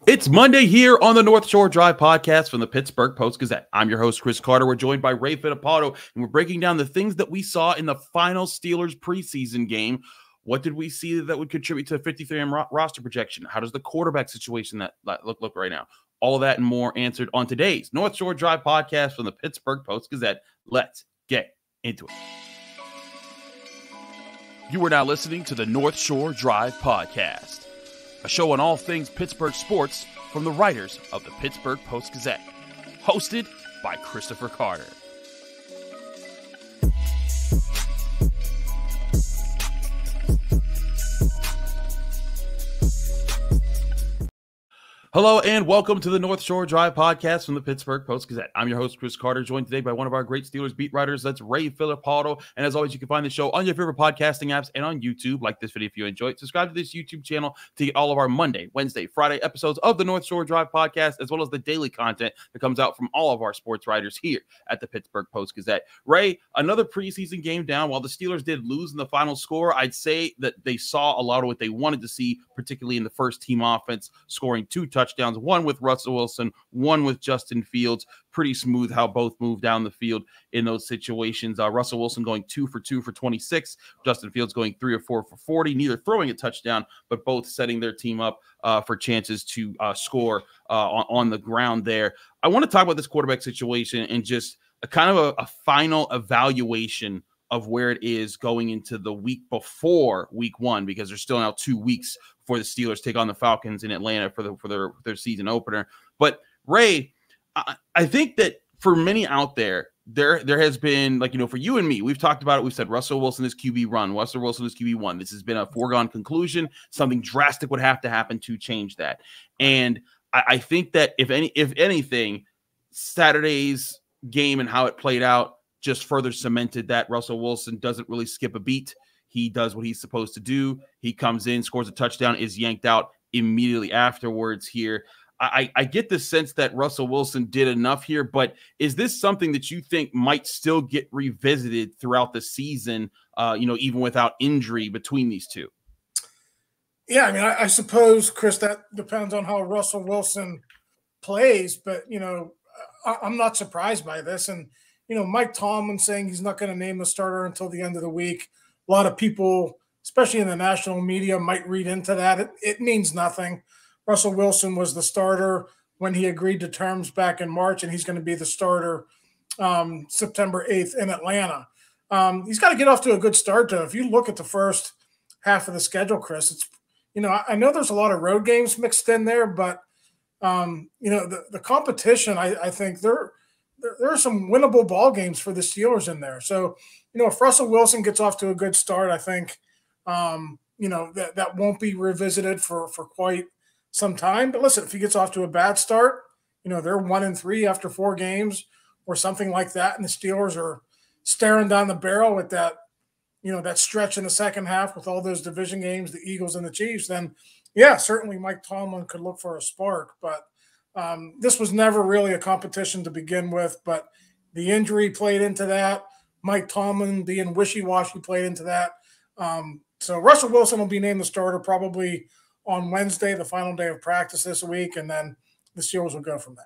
It's Monday here on the North Shore Drive podcast from the Pittsburgh Post-Gazette. I'm your host, Chris Carter. We're joined by Ray Fittipaldo, and we're breaking down the things that we saw in the final Steelers preseason game. What did we see that would contribute to a 53-man roster projection? How does the quarterback situation look right now? All of that and more answered on today's North Shore Drive podcast from the Pittsburgh Post-Gazette. Let's get into it. You are now listening to the North Shore Drive podcast, a show on all things Pittsburgh sports from the writers of the Pittsburgh Post-Gazette, hosted by Christopher Carter. Hello and welcome to the North Shore Drive podcast from the Pittsburgh Post-Gazette. I'm your host, Chris Carter, joined today by one of our great Steelers beat writers. That's Ray Fittipaldo. And as always, you can find the show on your favorite podcasting apps and on YouTube. Like this video if you enjoy it. Subscribe to this YouTube channel to get all of our Monday, Wednesday, Friday episodes of the North Shore Drive podcast, as well as the daily content that comes out from all of our sports writers here at the Pittsburgh Post-Gazette. Ray, another preseason game down. While the Steelers did lose in the final score, I'd say that they saw a lot of what they wanted to see, particularly in the first team offense, scoring 2 touchdowns, one with Russell Wilson, one with Justin Fields. Pretty smooth how both moved down the field in those situations. Russell Wilson going 2 for 2 for 26. Justin Fields going 3 or 4 for 40, neither throwing a touchdown, but both setting their team up for chances to score on the ground there. I want to talk about this quarterback situation and just a kind of a final evaluation of where it is going into the week before week 1, because there's still now 2 weeks before the Steelers take on the Falcons in Atlanta for their season opener. But Ray, I think that for many out there has been, like, for you and me, we've talked about it. We've said Russell Wilson is QB1, Russell Wilson is QB1. This has been a foregone conclusion. Something drastic would have to happen to change that. And I think that if anything, Saturday's game and how it played out just further cemented that Russell Wilson doesn't really skip a beat. He does what he's supposed to do. He comes in, scores a touchdown, is yanked out immediately afterwards here. I get the sense that Russell Wilson did enough here, but is this something that you think might still get revisited throughout the season, even without injury between these two? Yeah, I mean, I suppose, Chris, that depends on how Russell Wilson plays, but, I'm not surprised by this. And, Mike Tomlin saying he's not going to name the starter until the end of the week. A lot of people, especially in the national media, might read into that. It means nothing. Russell Wilson was the starter when he agreed to terms back in March, and he's going to be the starter September 8th in Atlanta. He's got to get off to a good start, though. If you look at the first half of the schedule, Chris, it's, I know there's a lot of road games mixed in there, but, the competition, I think there are some winnable ball games for the Steelers in there. So, if Russell Wilson gets off to a good start, I think, that won't be revisited for quite some time. But listen, if he gets off to a bad start, they're 1-3 after 4 games or something like that, and the Steelers are staring down the barrel with that, that stretch in the second half with all those division games, the Eagles and the Chiefs, then, yeah, certainly Mike Tomlin could look for a spark. But this was never really a competition to begin with, but the injury played into that. Mike Tomlin being wishy-washy played into that. So Russell Wilson will be named the starter probably on Wednesday, the final day of practice this week, and then the Steelers will go from there.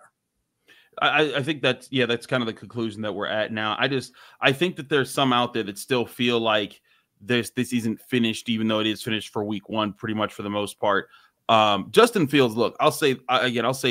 I think that's kind of the conclusion that we're at now. I think that there's some out there that still feel like this isn't finished, even though it is finished for week 1, pretty much for the most part. Justin Fields, look, I'll say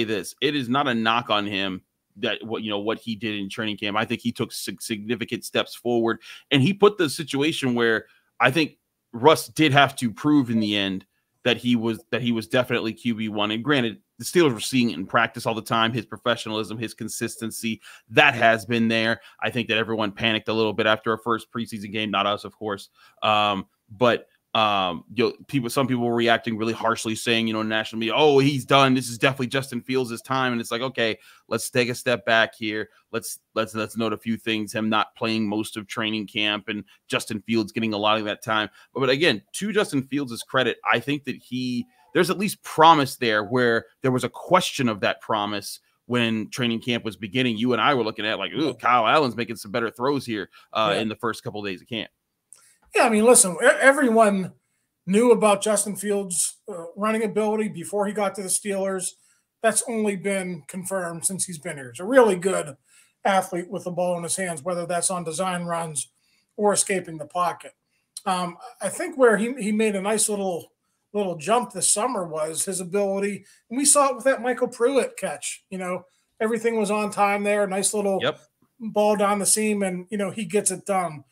this. It is not a knock on him that what he did in training camp. I think he took significant steps forward, and he put the situation where I think Russ did have to prove in the end that he was definitely QB1. And granted, the Steelers were seeing it in practice all the time, his professionalism, his consistency, that has been there. I think that everyone panicked a little bit after our first preseason game, not us, of course. But some people were reacting really harshly, saying, national media, oh, he's done. This is definitely Justin Fields' time. And it's like, okay, let's take a step back here. Let's note a few things. Him not playing most of training camp and Justin Fields getting a lot of that time. But again, to Justin Fields' credit, I think that there's at least promise there, where there was a question of that promise when training camp was beginning. You and I were looking at like, ooh, Kyle Allen's making some better throws here in the first couple of days of camp. Yeah, I mean, listen, everyone knew about Justin Fields' running ability before he got to the Steelers. that's only been confirmed since he's been here. He's a really good athlete with the ball in his hands, whether that's on design runs or escaping the pocket. I think where he made a nice little jump this summer was his ability, and we saw it with that Michael Pruitt catch. Everything was on time there, nice little ball down the seam, and he gets it done.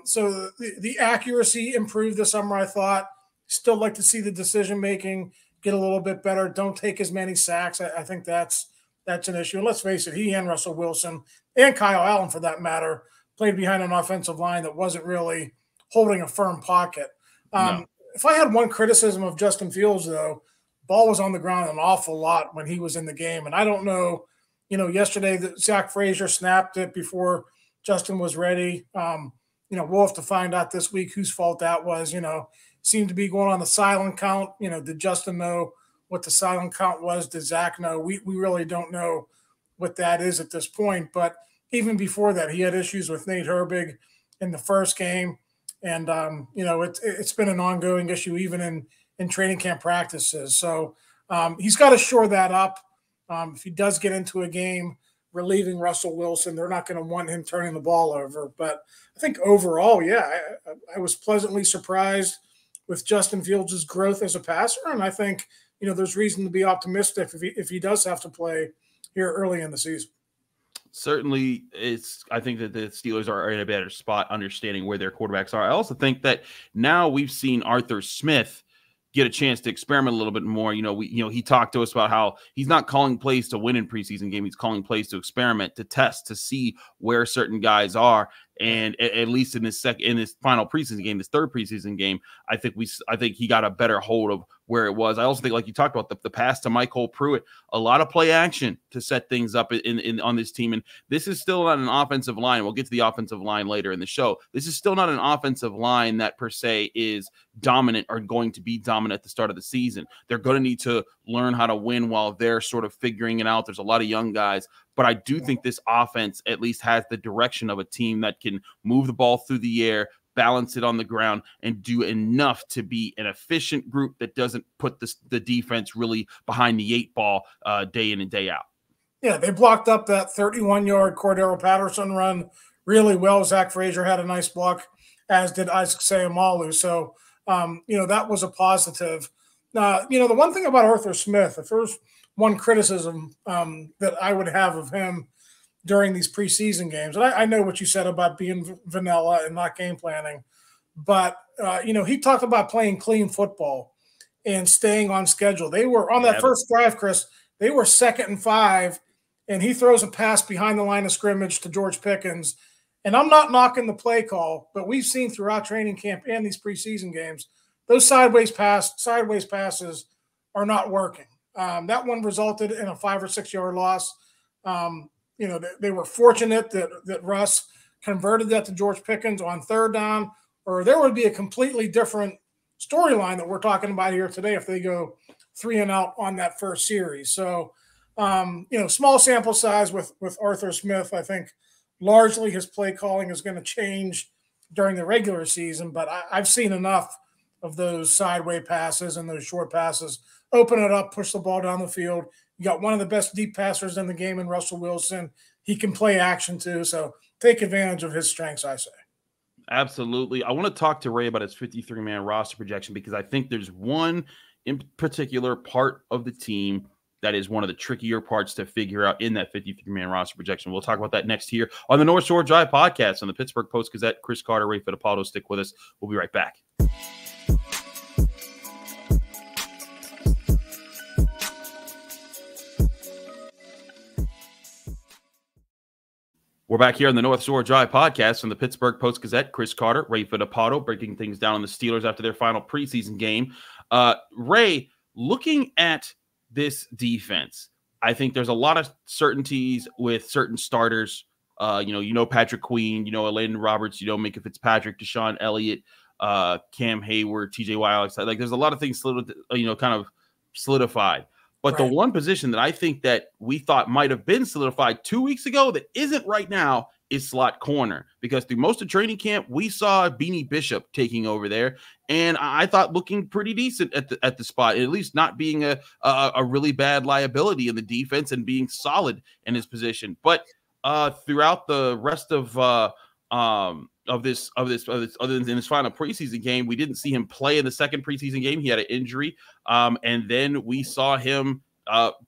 So the accuracy improved this summer, I thought. Still like to see the decision making get a little bit better. Don't take as many sacks. I think that's an issue. And let's face it, he and Russell Wilson and Kyle Allen, for that matter, played behind an offensive line that wasn't really holding a firm pocket. No. If I had one criticism of Justin Fields, though, ball was on the ground an awful lot when he was in the game. And I don't know, yesterday Zach Frazier snapped it before Justin was ready. We'll have to find out this week whose fault that was. Seemed to be going on the silent count. Did Justin know what the silent count was? Did Zach know? We really don't know what that is at this point. But even before that, he had issues with Nate Herbig in the first game. And, it's been an ongoing issue even in training camp practices. So he's got to shore that up. If he does get into a game relieving Russell Wilson, they're not going to want him turning the ball over. But I think overall, I was pleasantly surprised with Justin Fields' growth as a passer. And I think, there's reason to be optimistic if he does have to play here early in the season. Certainly, I think that the Steelers are in a better spot understanding where their quarterbacks are. I also think that now we've seen Arthur Smith get a chance to experiment a little bit more. He talked to us about how he's not calling plays to win in preseason game. He's calling plays to experiment, to test, to see where certain guys are. And at least in this final preseason game, this third preseason game, I think he got a better hold of where it was. I also think, like you talked about, the pass to Michael Pruitt, a lot of play action to set things up on this team. And this is still not an offensive line. We'll get to the offensive line later in the show. This is still not an offensive line that per se is dominant or going to be dominant at the start of the season. They're going to need to learn how to win while they're sort of figuring it out. There's a lot of young guys. But I do think this offense at least has the direction of a team that can move the ball through the air, balance it on the ground, and do enough to be an efficient group that doesn't put the defense really behind the 8 ball day in and day out. Yeah, they blocked up that 31-yard Cordero Patterson run really well. Zach Frazier had a nice block, as did Isaac Seumalo. So, that was a positive. The one thing about Arthur Smith, if there's one criticism that I would have of him during these preseason games, and I know what you said about being vanilla and not game planning, but, he talked about playing clean football and staying on schedule. They were on that first drive, Chris, they were 2nd and 5, and he throws a pass behind the line of scrimmage to George Pickens. And I'm not knocking the play call, but we've seen throughout training camp and these preseason games, those sideways passes are not working. That one resulted in a 5 or 6 yard loss. They were fortunate that Russ converted that to George Pickens on 3rd down, or there would be a completely different storyline that we're talking about here today if they go 3 and out on that first series. So, small sample size with Arthur Smith. I think largely his play calling is going to change during the regular season, but I've seen enough of those sideways passes and those short passes. Open it up, push the ball down the field. You got one of the best deep passers in the game in Russell Wilson. He can play action too, so take advantage of his strengths, I say. Absolutely. I want to talk to Ray about his 53-man roster projection because I think there's one in particular part of the team that is one of the trickier parts to figure out in that 53-man roster projection. We'll talk about that next here on the North Shore Drive podcast on the Pittsburgh Post-Gazette. Chris Carter, Ray Fittipaldo, stick with us. We'll be right back. We're back here on the North Shore Drive podcast from the Pittsburgh Post-Gazette. Chris Carter, Ray Fittipaldo, breaking things down on the Steelers after their final preseason game. Ray, looking at this defense, I think there's a lot of certainties with certain starters. Patrick Queen, Elandon Roberts, Minka Fitzpatrick, Deshaun Elliott, Cam Hayward, TJ Watt. Like there's a lot of things, kind of solidified. But the one position that I think that we thought might have been solidified 2 weeks ago that isn't right now is slot corner, because through most of training camp, we saw Beanie Bishop taking over there, and I thought looking pretty decent at the spot, at least not being a really bad liability in the defense and being solid in his position. But throughout the rest of this other than his final preseason game, we didn't see him play in the second preseason game. He had an injury, and then we saw him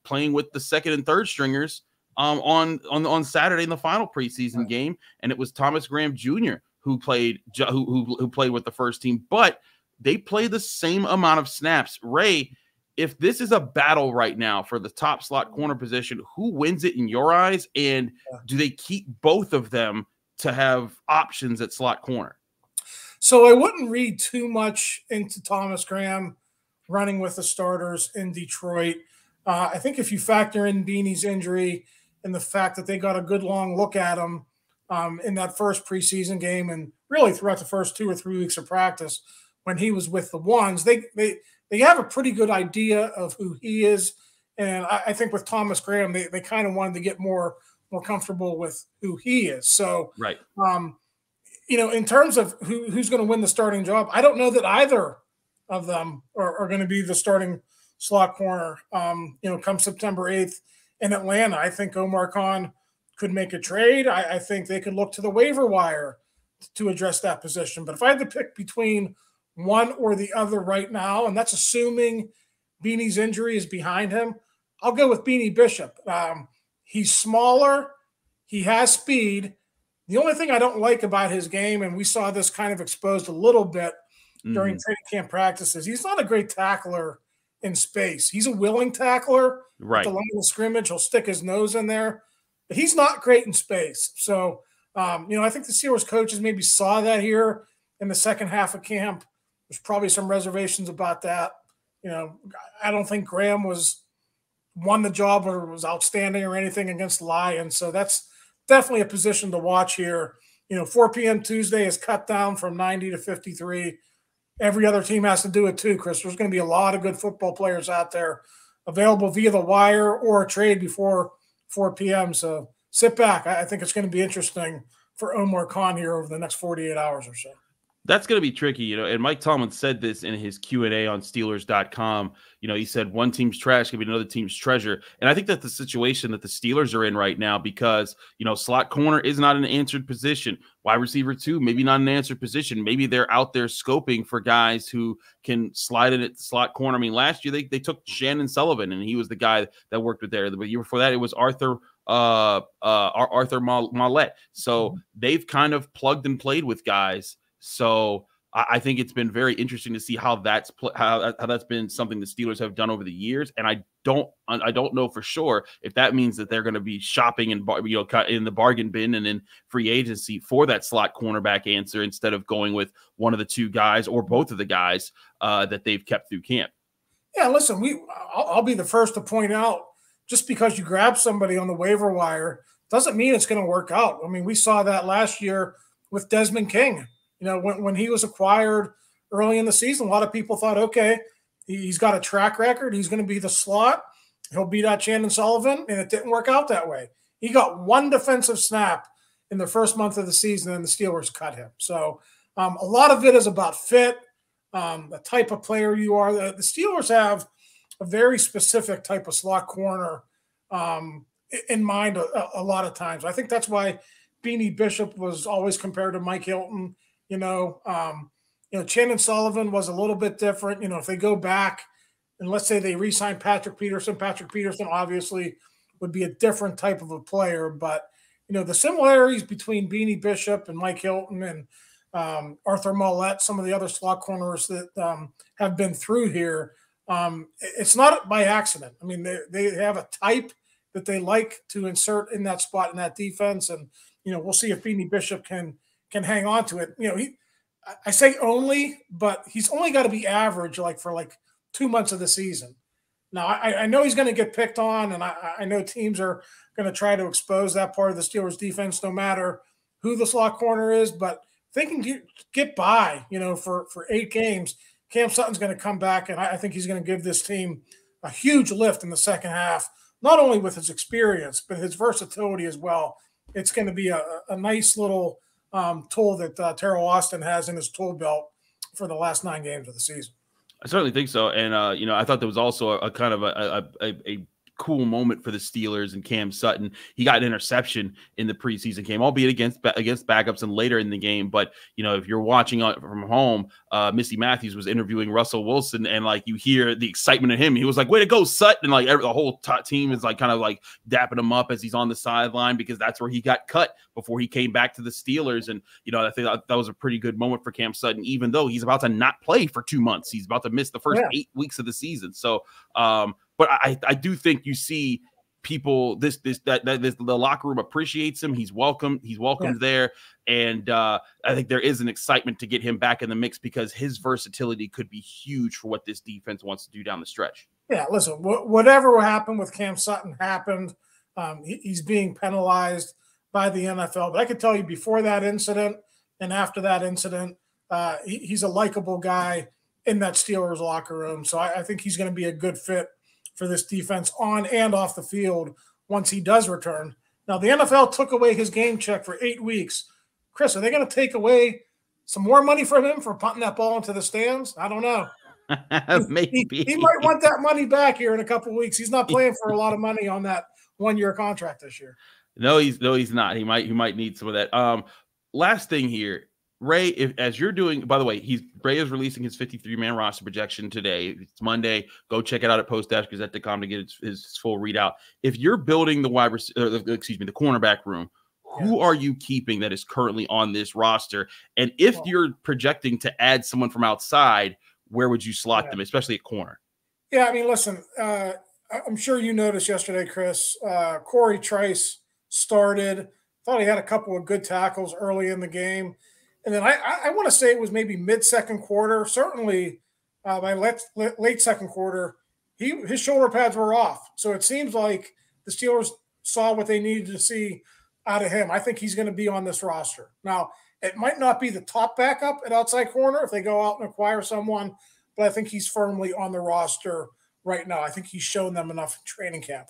playing with the second and third stringers on Saturday in the final preseason game, and it was Thomas Graham Jr. who played with the first team, but they played the same amount of snaps. Ray, if this is a battle right now for the top slot corner position, who wins it in your eyes, and do they keep both of them to have options at slot corner? So I wouldn't read too much into Thomas Graham running with the starters in Detroit. I think if you factor in Beanie's injury and the fact that they got a good long look at him in that first preseason game, and really throughout the first 2 or 3 weeks of practice when he was with the ones, they have a pretty good idea of who he is. And I think with Thomas Graham, they kind of wanted to get more comfortable with who he is. So, right. In terms of who's going to win the starting job, I don't know that either of them are going to be the starting slot corner, come September 8th in Atlanta. I think Omar Khan could make a trade. I think they could look to the waiver wire to address that position. But if I had to pick between one or the other right now, and that's assuming Beanie's injury is behind him, I'll go with Beanie Bishop. He's smaller. He has speed. The only thing I don't like about his game, and we saw this kind of exposed a little bit during training camp practices, he's not a great tackler in space. He's a willing tackler. Right. At the line of scrimmage, he'll stick his nose in there, but he's not great in space. So, I think the Steelers coaches maybe saw that here in the second half of camp. There's probably some reservations about that. I don't think Graham won the job or was outstanding or anything against the Lions. So that's definitely a position to watch here. 4 p.m. Tuesday is cut down from 90 to 53. Every other team has to do it too, Chris. There's going to be a lot of good football players out there available via the wire or a trade before 4 p.m. So sit back. I think it's going to be interesting for Omar Khan here over the next 48 hours or so. That's going to be tricky, and Mike Tomlin said this in his Q&A on Steelers.com. He said one team's trash can be another team's treasure. And I think that's the situation that the Steelers are in right now because, slot corner is not an answered position. Wide receiver 2, maybe not an answered position. Maybe they're out there scoping for guys who can slide in at the slot corner. I mean, last year they took Shannon Sullivan, and he was the guy that worked with there. The year before that, it was Arthur Mollett. So they've kind of plugged and played with guys. So I think it's been very interesting to see how that's been something the Steelers have done over the years, and I don't know for sure if that means that they're going to be shopping and in the bargain bin and in free agency for that slot cornerback answer instead of going with one of the two guys or both of the guys that they've kept through camp. Yeah, listen, I'll be the first to point out, just because you grab somebody on the waiver wire doesn't mean it's going to work out. I mean, we saw that last year with Desmond King. When he was acquired early in the season, a lot of people thought, okay, he's got a track record. He's going to be the slot. He'll beat out Shannon Sullivan, and it didn't work out that way. He got one defensive snap in the first month of the season, and the Steelers cut him. So a lot of it is about fit, the type of player you are. The Steelers have a very specific type of slot corner in mind a lot of times. I think that's why Beanie Bishop was always compared to Mike Hilton. Shannon Sullivan was a little bit different. If they go back and let's say they re-sign Patrick Peterson obviously would be a different type of a player. But, the similarities between Beanie Bishop and Mike Hilton and Arthur Mollett, some of the other slot corners that have been through here, it's not by accident. I mean, they have a type that they like to insert in that spot in that defense. And, we'll see if Beanie Bishop can hang on to it. I say only, but he's only got to be average for 2 months of the season. Now, I know he's going to get picked on, and I know teams are going to try to expose that part of the Steelers defense no matter who the slot corner is, but if they can get by, for 8 games, Cam Sutton's going to come back, and I think he's going to give this team a huge lift in the second half, not only with his experience, but his versatility as well. it's going to be a nice little tool that Terrell Austin has in his tool belt for the last 9 games of the season. I certainly think so. And, I thought there was also a kind of a cool moment for the Steelers and Cam Sutton. He got an interception in the preseason game, albeit against backups and later in the game. But, if you're watching from home, Misty Matthews was interviewing Russell Wilson, and you hear the excitement of him. He was like, way to go, Sutton. And the whole team is kind of dapping him up as he's on the sideline, because that's where he got cut before he came back to the Steelers. And, I think that was a pretty good moment for Cam Sutton, even though he's about to not play for 2 months. He's about to miss the first 8 weeks of the season. So, but I do think you see people the locker room appreciates him. He's welcome. He's welcomed there, and I think there is an excitement to get him back in the mix, because his versatility could be huge for what this defense wants to do down the stretch. Yeah, listen, whatever happened with Cam Sutton happened. He's being penalized by the NFL, but I could tell you before that incident and after that incident, he's a likable guy in that Steelers locker room. So I think he's going to be a good fit for this defense on and off the field once he does return. Now, the NFL took away his game check for 8 weeks. Chris, are they going to take away some more money from him for punting that ball into the stands? I don't know. Maybe. He might want that money back here in a couple of weeks. He's not playing for a lot of money on that 1-year contract this year. No, he's not. He might need some of that. Last thing here. Ray, as you're doing, by the way, Ray is releasing his 53-man roster projection today. It's Monday. Go check it out at post-gazette.com to get his full readout. If you're building the the cornerback room, who are you keeping that is currently on this roster? And if you're projecting to add someone from outside, where would you slot them, especially at corner? Yeah, I mean, listen, I'm sure you noticed yesterday, Chris, Corey Trice started. Thought he had a couple of good tackles early in the game. And then I want to say it was maybe mid-second quarter, certainly by late second quarter, his shoulder pads were off. So it seems like the Steelers saw what they needed to see out of him. I think he's going to be on this roster. Now, it might not be the top backup at outside corner if they go out and acquire someone, but I think he's firmly on the roster right now. I think he's shown them enough in training camp.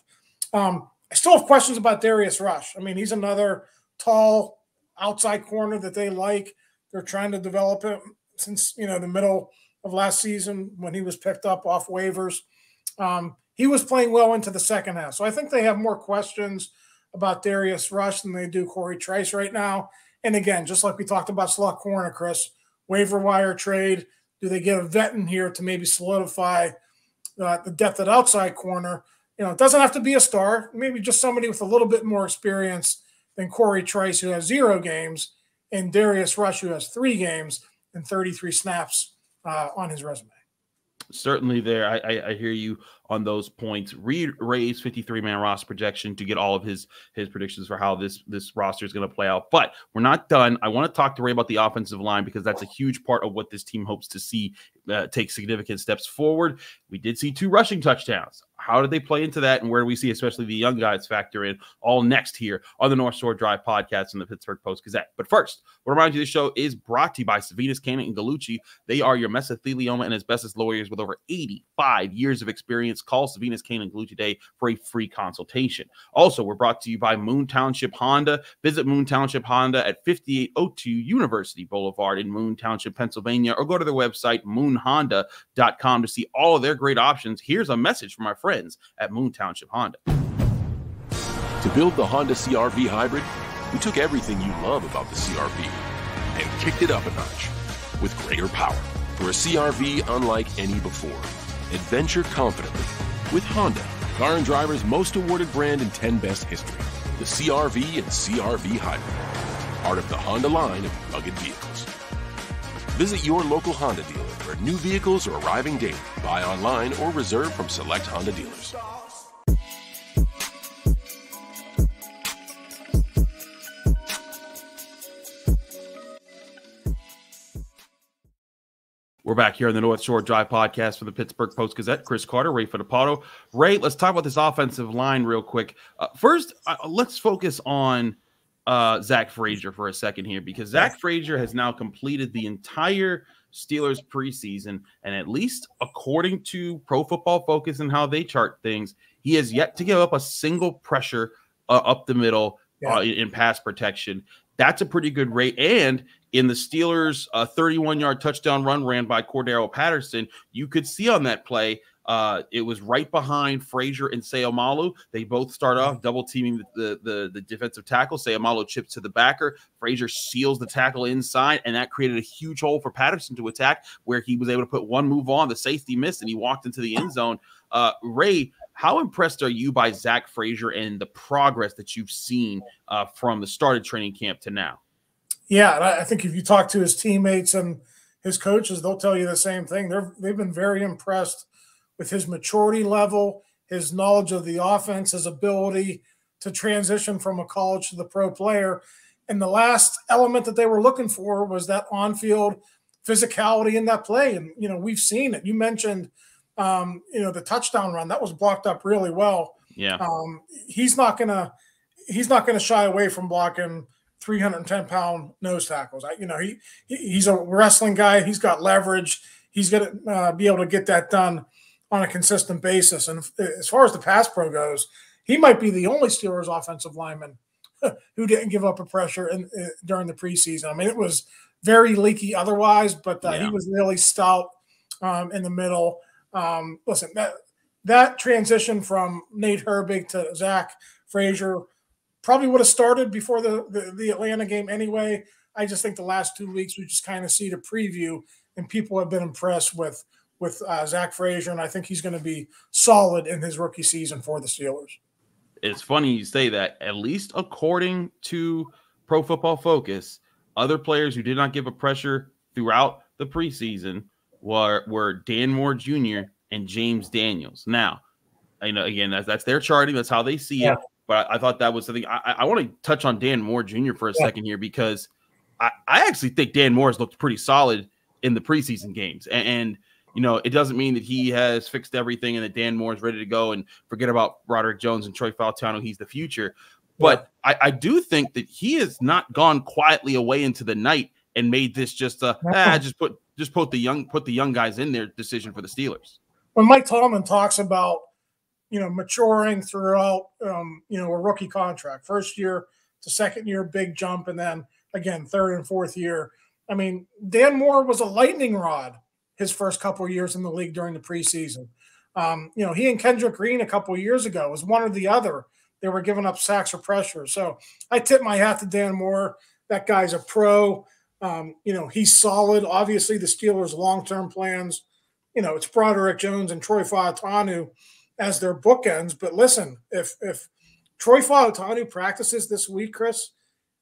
I still have questions about Darius Rush. I mean, he's another tall outside corner that they like. They're trying to develop him since, the middle of last season when he was picked up off waivers. He was playing well into the second half. So I think they have more questions about Darius Rush than they do Corey Trice right now. And again, just like we talked about slot corner, Chris, waiver wire trade. Do they get a vet in here to maybe solidify the depth at outside corner? It doesn't have to be a star. Maybe just somebody with a little bit more experience than Corey Trice, who has 0 games, and Darius Rush, who has 3 games and 33 snaps on his resume. Certainly there. I hear you on those points. Read Ray's 53-man roster projection to get all of his predictions for how this roster is going to play out. But we're not done. I want to talk to Ray about the offensive line, because that's a huge part of what this team hopes to see take significant steps forward. We did see 2 rushing touchdowns. How did they play into that, and where do we see especially the young guys factor in? All next here on the North Shore Drive podcast and the Pittsburgh Post-Gazette. But first, I want to remind you this show is brought to you by Savinas, Cannon, and Gallucci. They are your mesothelioma and asbestos lawyers with over 85 years of experience. Call Savinas, Cannon, and Gallucci today for a free consultation. Also, we're brought to you by Moon Township Honda. Visit Moon Township Honda at 5802 University Boulevard in Moon Township, Pennsylvania, or go to their website, moonhonda.com, to see all of their great options. Here's a message from our friends at Moon Township Honda. To build the Honda CR-V Hybrid, we took everything you love about the CR-V and kicked it up a notch with greater power for a CR-V unlike any before. Adventure confidently with Honda, Car and Driver's most awarded brand in 10 Best history. The CR-V and CR-V Hybrid, part of the Honda line of rugged vehicles. Visit your local Honda dealer where new vehicles are arriving daily. Buy online or reserve from select Honda dealers. We're back here on the North Shore Drive podcast for the Pittsburgh Post-Gazette. Chris Carter, Ray Fittipaldo. Ray, let's talk about this offensive line real quick. First, let's focus on Zach Frazier for a second here, because Zach Frazier has now completed the entire Steelers preseason, and at least according to Pro Football Focus and how they chart things, he has yet to give up a single pressure up the middle in pass protection. That's a pretty good rate. And in the Steelers' 31-yard touchdown run ran by Cordero Patterson, you could see on that play, it was right behind Frazier and Seumalo. They both start off double teaming the defensive tackle. Seumalo chips to the backer. Frazier seals the tackle inside, and that created a huge hole for Patterson to attack, where he was able to put one move on. The safety missed, and he walked into the end zone. Ray, how impressed are you by Zach Frazier and the progress that you've seen from the start of training camp to now? Yeah, I think if you talk to his teammates and his coaches, they'll tell you the same thing. They've been very impressed with his maturity level, his knowledge of the offense, his ability to transition from a college to the pro player. And the last element that they were looking for was that on-field physicality in that play. And, we've seen it. You mentioned, the touchdown run. That was blocked up really well. Yeah. He's not gonna shy away from blocking 310-pound nose tackles. He's a wrestling guy. He's got leverage. He's going to be able to get that done on a consistent basis. And as far as the pass pro goes, he might be the only Steelers offensive lineman who didn't give up a pressure during the preseason. I mean, it was very leaky otherwise, but he was really stout in the middle. Listen, that transition from Nate Herbig to Zach Frazier probably would have started before the Atlanta game anyway. I just think the last 2 weeks we just kind of see the preview, and people have been impressed with Zach Frazier, and I think he's going to be solid in his rookie season for the Steelers. It's funny you say that. At least according to Pro Football Focus, other players who did not give a pressure throughout the preseason were Dan Moore Jr. and James Daniels. Now, again, that's their charting. That's how they see it. But I thought that was something. I want to touch on Dan Moore Jr. for a second here, because I actually think Dan Moore has looked pretty solid in the preseason games. And it doesn't mean that he has fixed everything and that Dan Moore is ready to go and forget about Broderick Jones and Troy Fautano. He's the future. But I do think that he has not gone quietly away into the night and made this just put the young guys in their decision for the Steelers. When Mike Tomlin talks about maturing throughout, a rookie contract, first year to second year, big jump. And then again, third and fourth year. I mean, Dan Moore was a lightning rod his first couple of years in the league during the preseason. He and Kendrick Green a couple of years ago was one or the other. They were giving up sacks or pressure. So I tip my hat to Dan Moore. That guy's a pro. He's solid. Obviously the Steelers' long-term plans, it's Broderick Jones and Troy Fautanu as their bookends. But listen, if Troy Fautanu practices this week, Chris,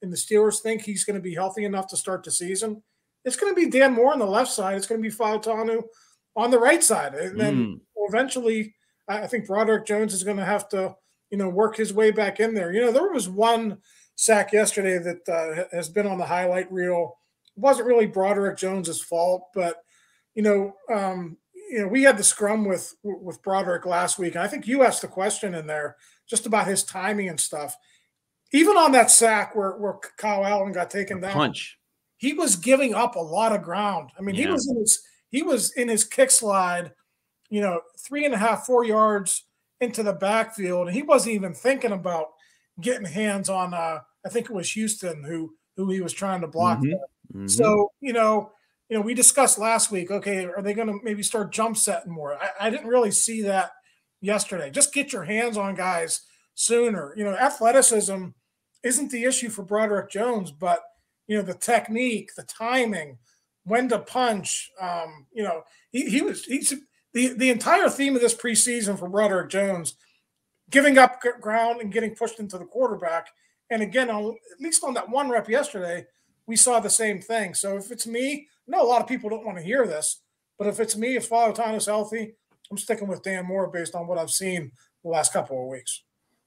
and the Steelers think he's going to be healthy enough to start the season, it's going to be Dan Moore on the left side. It's going to be Fautanu on the right side. And then eventually I think Broderick Jones is going to have to, work his way back in there. There was one sack yesterday that has been on the highlight reel. It wasn't really Broderick Jones's fault, but, we had the scrum with Broderick last week, and I think you asked the question in there just about his timing and stuff. Even on that sack where Kyle Allen got taken down, punch, he was giving up a lot of ground. I mean, he was in his kick slide, 3.5, 4 yards into the backfield, and he wasn't even thinking about getting hands on. I think it was Houston who he was trying to block. So we discussed last week, okay, are they going to maybe start jump setting more? I didn't really see that yesterday. Just get your hands on guys sooner. Athleticism isn't the issue for Broderick Jones, but, the technique, the timing, when to punch, he's the entire theme of this preseason for Broderick Jones, giving up ground and getting pushed into the quarterback. And again, at least on that one rep yesterday, we saw the same thing. So if it's me, I know a lot of people don't want to hear this, but if it's me, if Fautano's healthy, I'm sticking with Dan Moore based on what I've seen the last couple of weeks.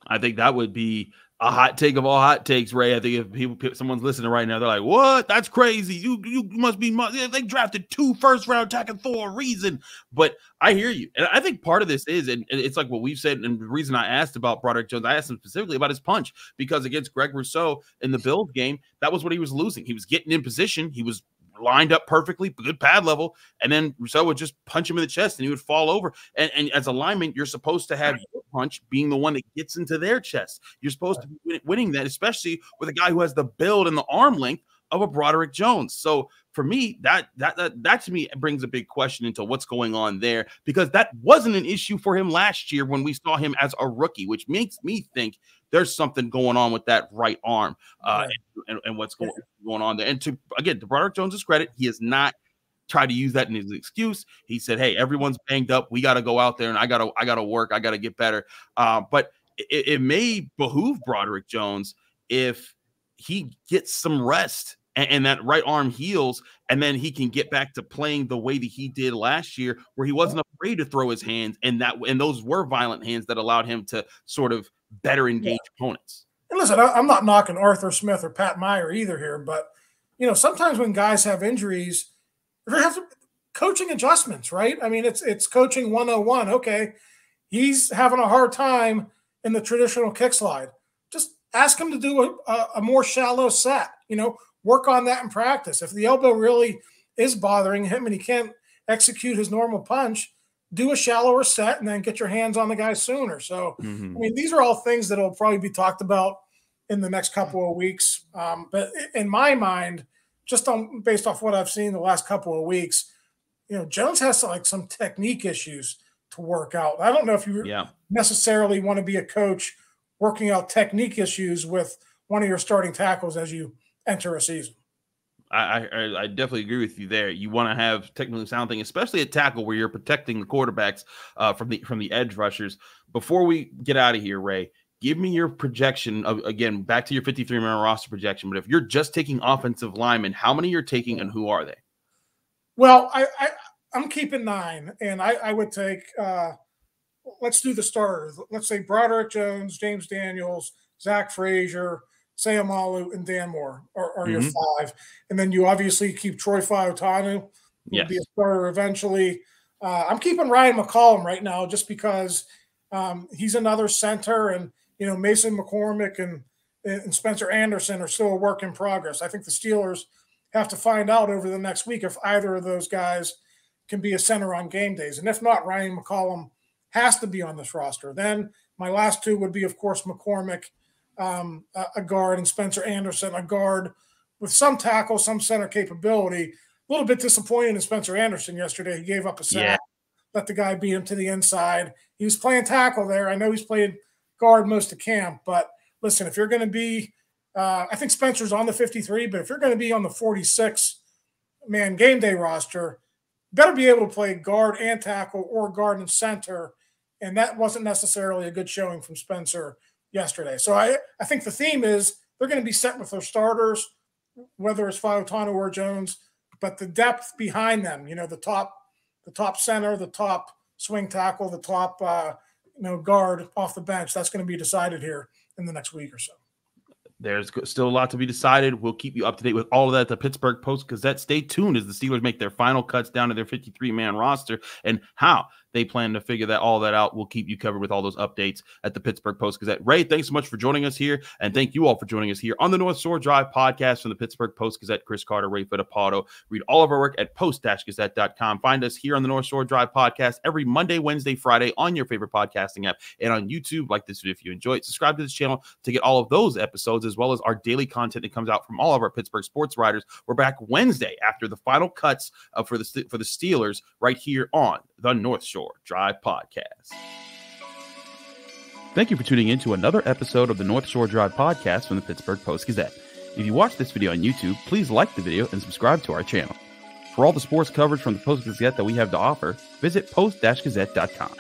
I think that would be a hot take of all hot takes, Ray. I think if someone's listening right now, they're like, "What? That's crazy! You must be." They drafted 2 first-round tackles for a reason. But I hear you, and I think part of this is, and it's like what we've said. And the reason I asked about Broderick Jones, I asked him specifically about his punch, because against Greg Rousseau in the Bills game, that was what he was losing. He was getting in position. He was lined up perfectly, good pad level, and then Rousseau would just punch him in the chest and he would fall over. And as a lineman, you're supposed to have punch being the one that gets into their chest. You're supposed to be winning that, especially with a guy who has the build and the arm length of a Broderick Jones. So for me, that to me brings a big question into what's going on there, because that wasn't an issue for him last year when we saw him as a rookie, which makes me think there's something going on with that right arm and what's going on there. And to Broderick Jones's credit, he has not tried to use that in his excuse. He said, hey, everyone's banged up. We got to go out there and I gotta work. I got to get better. But it may behoove Broderick Jones if he gets some rest and that right arm heals, and then he can get back to playing the way that he did last year, where he wasn't afraid to throw his hands, and those were violent hands that allowed him to sort of better engage opponents. And listen, I'm not knocking Arthur Smith or Pat Meyer either here, but sometimes when guys have injuries, there have to coaching adjustments, right? I mean, it's coaching 101. Okay, he's having a hard time in the traditional kick slide. Just ask him to do a more shallow set. Work on that in practice. If the elbow really is bothering him and he can't execute his normal punch, do a shallower set and then get your hands on the guy sooner. So, I mean, these are all things that will probably be talked about in the next couple of weeks. But in my mind, just based off what I've seen the last couple of weeks, Jones has some technique issues to work out. I don't know if you necessarily want to be a coach working out technique issues with one of your starting tackles as you enter a season. I definitely agree with you there. You want to have technically sound thing, especially at tackle where you're protecting the quarterbacks from the edge rushers. Before we get out of here, Ray, give me your projection of, again, back to your 53-man roster projection. But if you're just taking offensive linemen, how many you're taking and who are they? Well, I'm keeping 9, and I would take let's do the starters. Let's say Broderick Jones, James Daniels, Zach Frazier, Sayamalu, and Dan Moore are your 5. And then you obviously keep Troy Fautanu, who will be a starter eventually. I'm keeping Ryan McCollum right now just because he's another center, and Mason McCormick and Spencer Anderson are still a work in progress. I think the Steelers have to find out over the next week if either of those guys can be a center on game days. And if not, Ryan McCollum has to be on this roster. Then my last 2 would be, of course, McCormick, a guard, and Spencer Anderson, a guard with some tackle, some center capability. A little bit disappointed in Spencer Anderson yesterday. He gave up a sack, let the guy beat him to the inside. He was playing tackle there. I know he's played guard most of camp, but listen, if you're going to be I think Spencer's on the 53, but if you're going to be on the 46-man game day roster, better be able to play guard and tackle or guard and center, and that wasn't necessarily a good showing from Spencer yesterday. So I think the theme is they're going to be set with their starters, whether it's Fautanu or Jones, but the depth behind them, the top center, the top swing tackle, the top guard off the bench, that's going to be decided here in the next week or so. There's still a lot to be decided. We'll keep you up to date with all of that at the Pittsburgh Post-Gazette. Stay tuned as the Steelers make their final cuts down to their 53-man roster and how they plan to figure all that out. We'll keep you covered with all those updates at the Pittsburgh Post-Gazette. Ray, thanks so much for joining us here, and thank you all for joining us here on the North Shore Drive podcast from the Pittsburgh Post-Gazette. Chris Carter, Ray Fittipaldo. Read all of our work at post-gazette.com. Find us here on the North Shore Drive podcast every Monday, Wednesday, Friday on your favorite podcasting app and on YouTube. Like this video if you enjoy it. Subscribe to this channel to get all of those episodes as well as our daily content that comes out from all of our Pittsburgh sports writers. We're back Wednesday after the final cuts for the Steelers right here on the North Shore Drive podcast. Thank you for tuning in to another episode of the North Shore Drive podcast from the Pittsburgh Post-Gazette. If you watch this video on YouTube, please like the video and subscribe to our channel. For all the sports coverage from the Post-Gazette that we have to offer, visit post-gazette.com.